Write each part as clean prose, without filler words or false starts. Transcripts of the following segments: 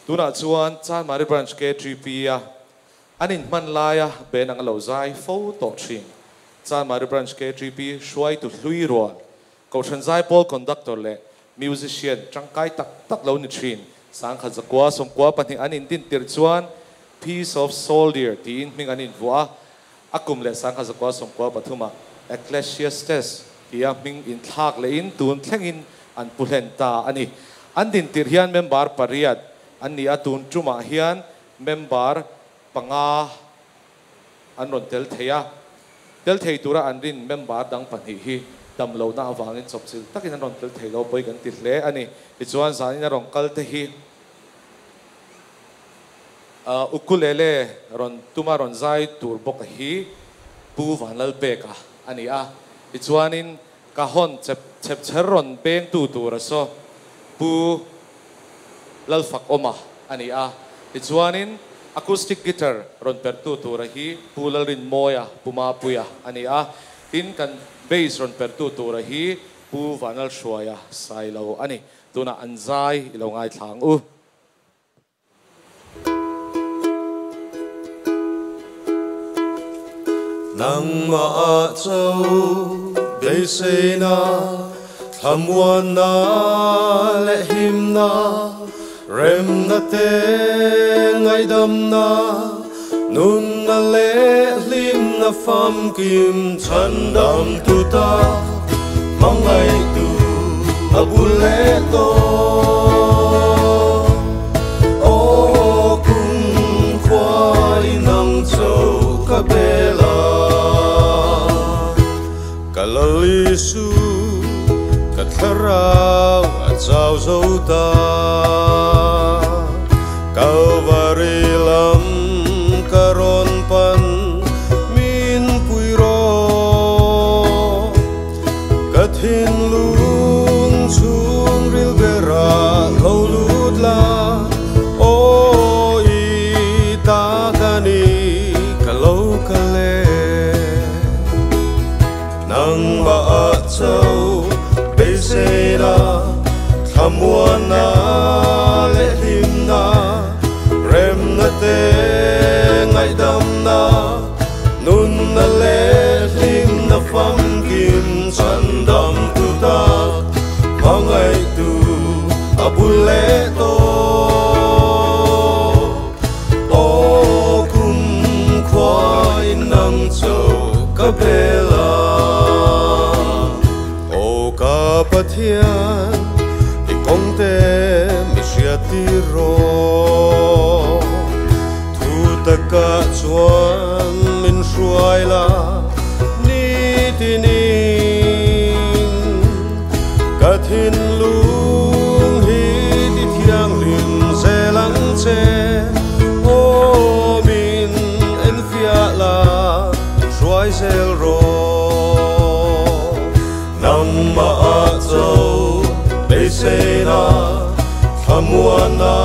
tu na chuan chan mari branch K3P a anin man laia ben ang lo zai fo to thin chan mari branch K3P shuai tu hlui ro ko than zai pol conductor le musician changkai tak lo ni thin sang kha zakwa som kwa pani anin tin tir chuan piece of soldier tin ming anin wa akum le sang kha zakwa som kwa pathuma Ecclesiastes ia ming in thak le in tun thlengin an pulen ta ani an din tir hian member pariat an ni atun chuma hian member panga an ron tel thei tura an rin member dang pani hi dam lo na awangin chopsil takin an ron tel thei lo poi kan tir hle ani ichuan zanin a rong kal te hi ukulele ron tuma ron zai tur bok hi pu vanal peka ani a ichuanin kahon chep ron beng tu tur so pu lalfak oma ani a ichuanin acoustic guitar ron per tu tur hi pu lalrin moya puma puya ani a tin kan bass ron per tu tur hi pu vanal shuaya sailo ani tuna anzai ilongai thlang u nang ma châu bây se na tham wan na le him na rem na te ngai dam na nun na le lim na pham kim chan dam tu ta mong ngai tu abule to o kum khwai nang châu ka bela Kalalisu katharau atau zauta Kalvari lam karon pan min puiro Kathin lung chung ril bera laulut la O ita kani kalau kale nang ba châu bây se na tham wan na le him na rem na te ngai dam na nun na le him na pham kim chan dam tu ta mong ai tu abule to o kum khwai nang châu ka bela Pathian i kongte mi siati ro thu taka chuan min hruai la ni tinin kathin lung hi ti thiang lim zelang che o min en fia la hruai zel ro nang ma châu bây se na tham wan na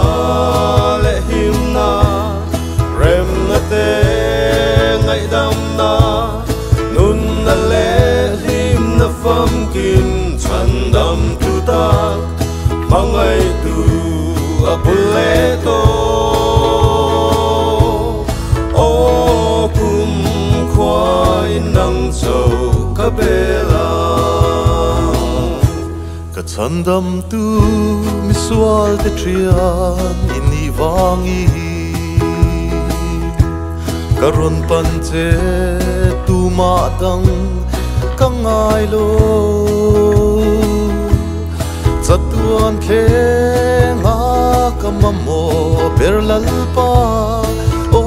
le him na rem na te ngai dam na nun na le him na pham kim chan dam tu ta mang ai tu abule to o kum khwai nang châu ka bela Chan dam tu mi sual te trian in ni wangi karon pan che tu ma dang kangai lo chatuan khe nga kamamo berlal pa o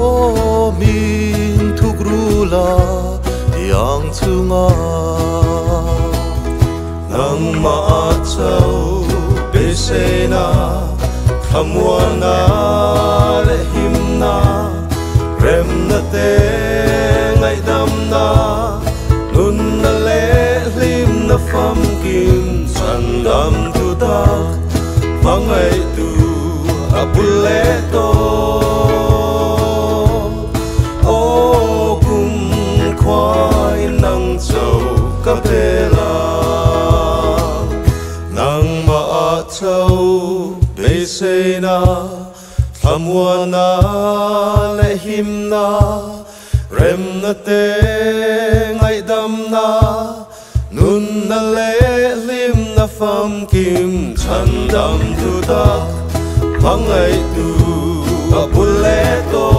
min thugrula yang chunga nang ma châu bây se na tham wan na le him na rem na te ngai dam na nun na le lim na pham kim chan dam tu ta mang ai tu abule to o kum khwai nang châu ka bela châu bây se na Hamwa na lehim na rem na te ngai dam na nun na le lim na pham kim chan dam tu ta mang ai tu bule to